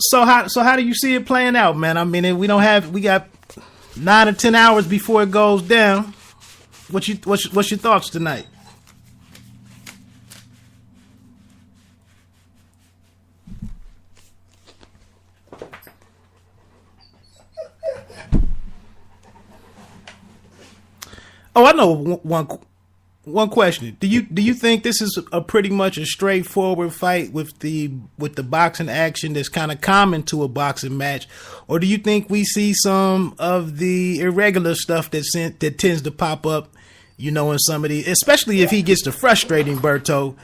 So how do you see it playing out, man? I mean, we got 9 or 10 hours before it goes down. What's your thoughts tonight? Oh, I know one question. Do you think this is a pretty much a straightforward fight with the boxing action that's kind of common to a boxing match, or do you think we see some of the irregular stuff that tends to pop up, in some of the, especially if he gets to frustrating Berto,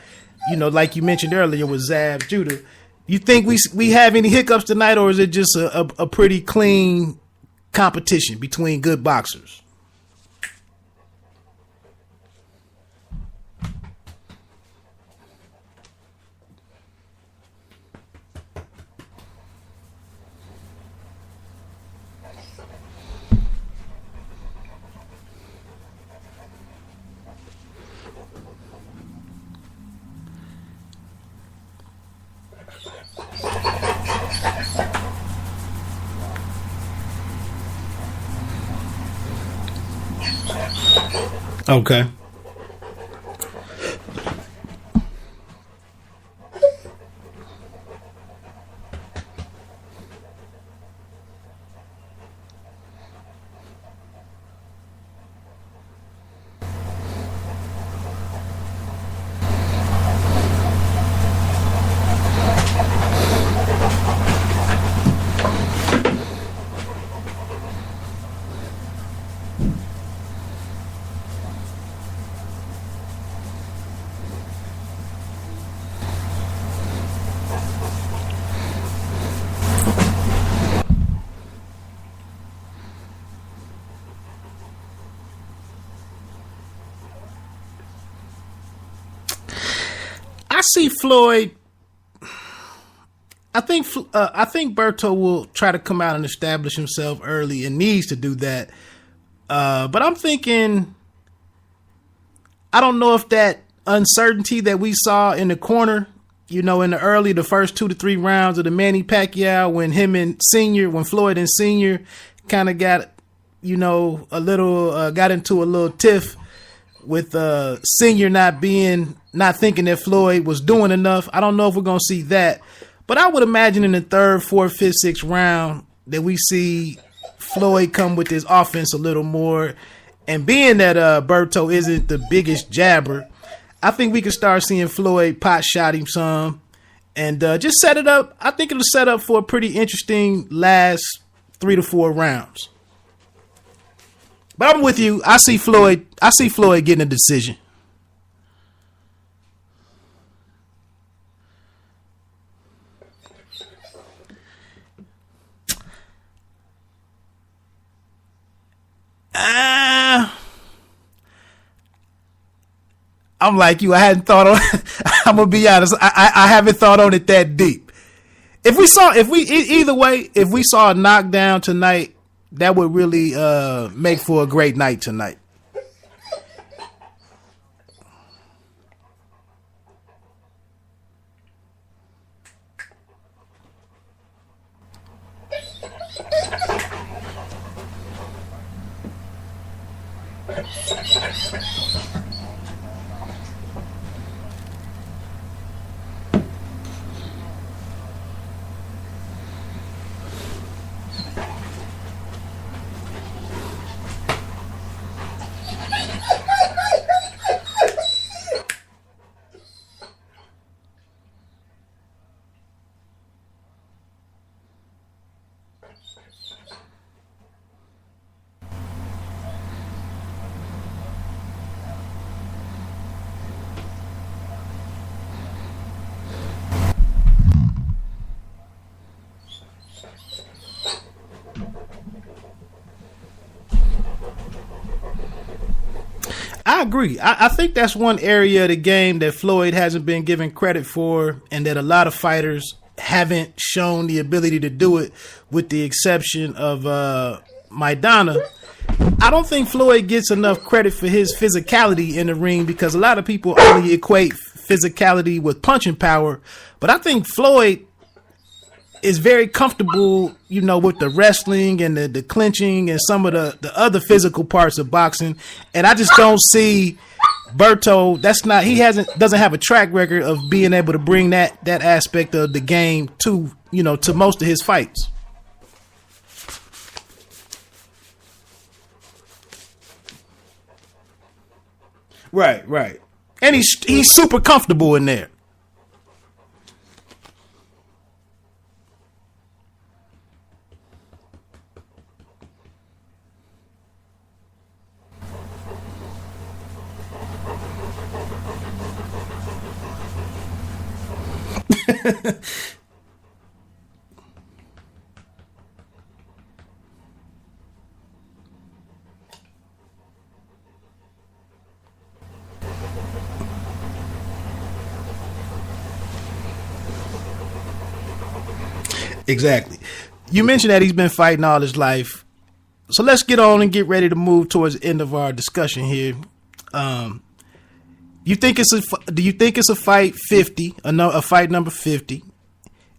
like you mentioned earlier with Zab Judah. You think we have any hiccups tonight, or is it just a pretty clean competition between good boxers? Okay. I see Floyd. I think Berto will try to come out and establish himself early and needs to do that. But I'm thinking, I don't know if that uncertainty that we saw in the corner, in the first 2 to 3 rounds of the Manny Pacquiao, when Floyd and Senior kind of got, got into a little tiff with Senior not thinking that Floyd was doing enough. I don't know if we're going to see that, but I would imagine in the 3rd, 4th, 5th, 6th round that we see Floyd come with his offense a little more. And being that Berto isn't the biggest jabber, I think we can start seeing Floyd pot shot him some and just set it up. I think it'll set up for a pretty interesting last 3 to 4 rounds. But I'm with you. I see Floyd getting a decision. I'm like you. I hadn't thought on. I'm gonna be honest. I haven't thought on it that deep. If we saw a knockdown tonight, that would really make for a great night tonight. I agree. I think that's one area of the game that Floyd hasn't been given credit for, and that a lot of fighters haven't shown the ability to do it, with the exception of Maidana. I don't think Floyd gets enough credit for his physicality in the ring, because a lot of people only equate physicality with punching power. But I think Floyd is very comfortable, you know, with the wrestling and the clinching and some of the other physical parts of boxing. And I just don't see Berto. Doesn't have a track record of being able to bring that aspect of the game to, you know, to most of his fights. Right. And he's super comfortable in there. Exactly. You mentioned that he's been fighting all his life. So let's get on and get ready to move towards the end of our discussion here. Do you think it's a fight 50, a fight number 50?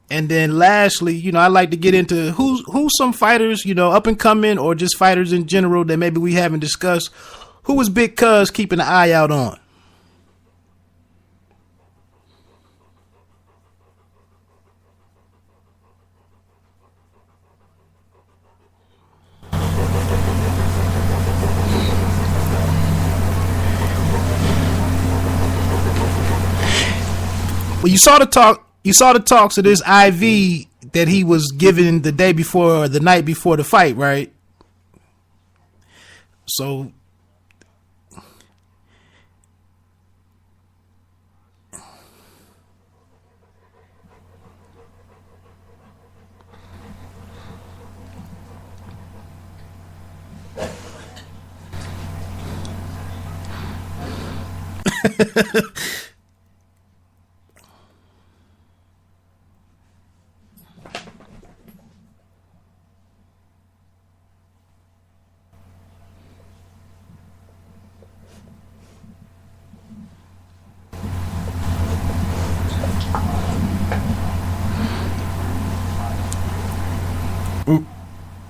And then lastly, you know, I'd like to get into who's some fighters, you know, up and coming or just fighters in general that maybe we haven't discussed. Who was Big Cuz keeping an eye out on? Well, you saw the talk. You saw the talks of this IV that he was given the day before or the night before the fight, right? So,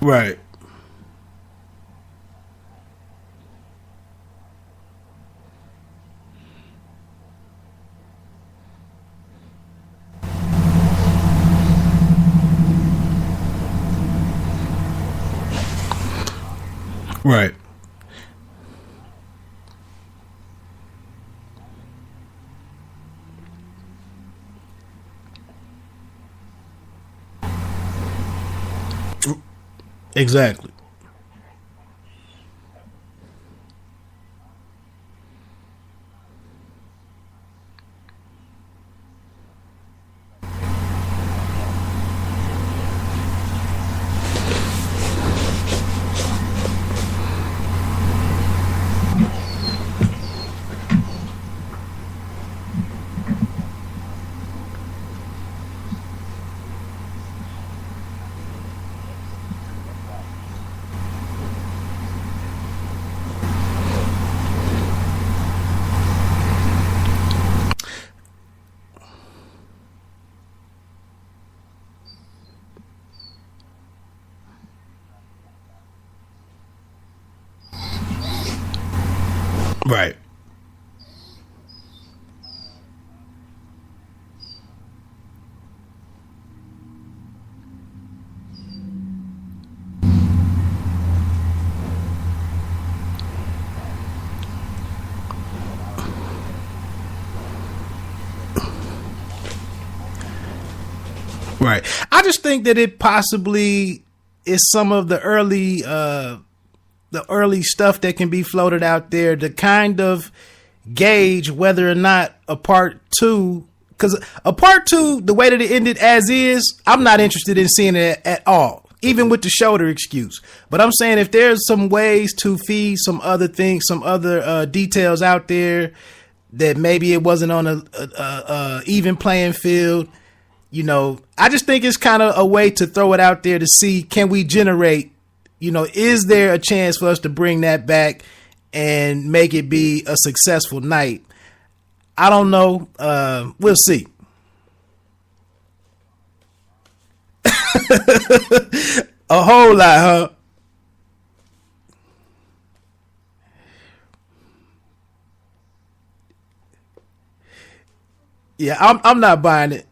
right, right, exactly, right, right. I just think that it possibly is some of the early stuff that can be floated out there to kind of gauge whether or not a part two, because a part two, the way that it ended as is, I'm not interested in seeing it at all, even with the shoulder excuse. But I'm saying if there's some ways to feed some other things, some other details out there that maybe it wasn't on a even playing field, you know, I just think it's kind of a way to throw it out there to see, can we generate, you know, is there a chance for us to bring that back and make it be a successful night? I don't know. We'll see. A whole lot, huh? Yeah, I'm not buying it.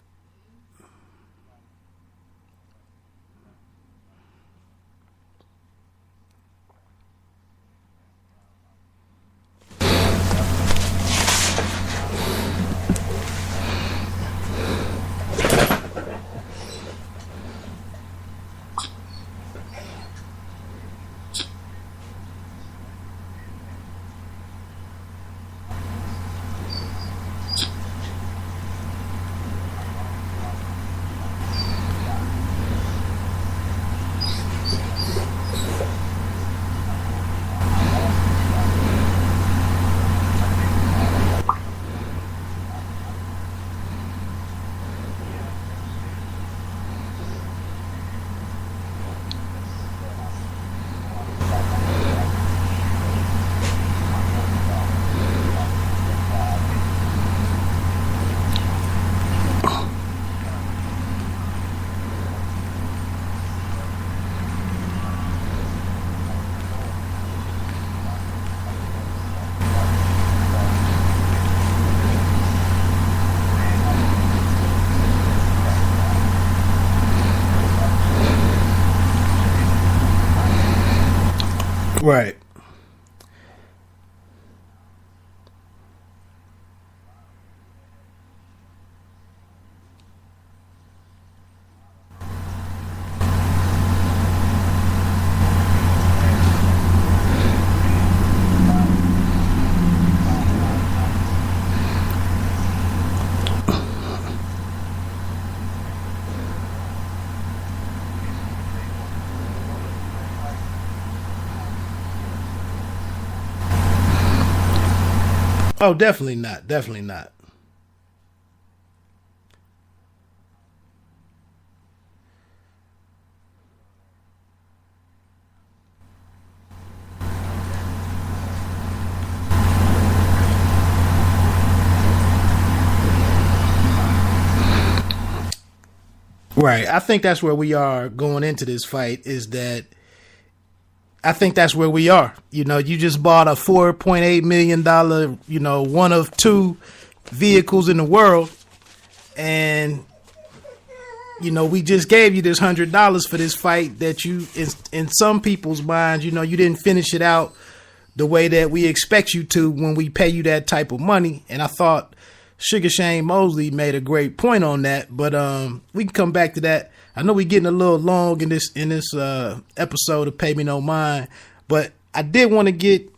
Right. Oh, definitely not. Definitely not. Right. I think that's where we are going into this fight is that I think that's where we are. You know, you just bought a $4.8 million, one of two vehicles in the world. And, we just gave you this $100 for this fight that you, in some people's minds, you didn't finish it out the way that we expect you to when we pay you that type of money. And I thought Sugar Shane Mosley made a great point on that, but we can come back to that. I know we're getting a little long in this episode of Pay Me No Mind, but I did want to get.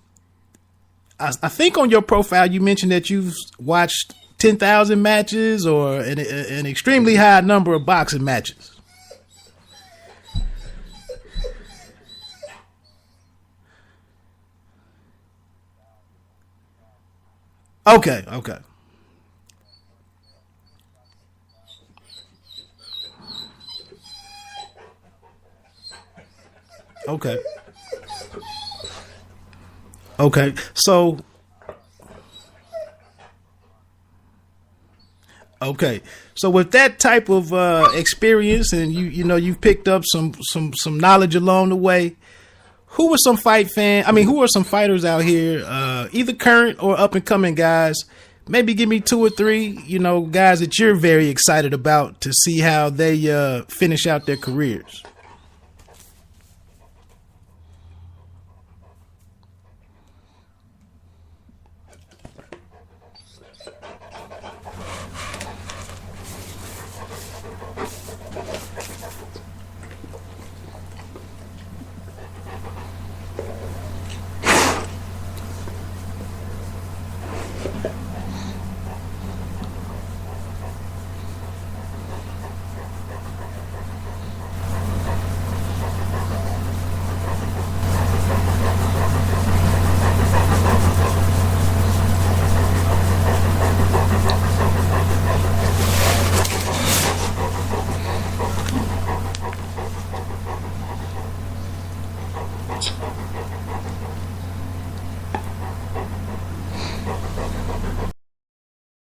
I think on your profile you mentioned that you've watched 10,000 matches or an extremely high number of boxing matches. Okay, okay, okay, okay. So okay. So with that type of experience, and you've picked up some knowledge along the way. Who are some who are some fighters out here, either current or up and coming guys? Maybe give me two or three, guys that you're very excited about to see how they finish out their careers.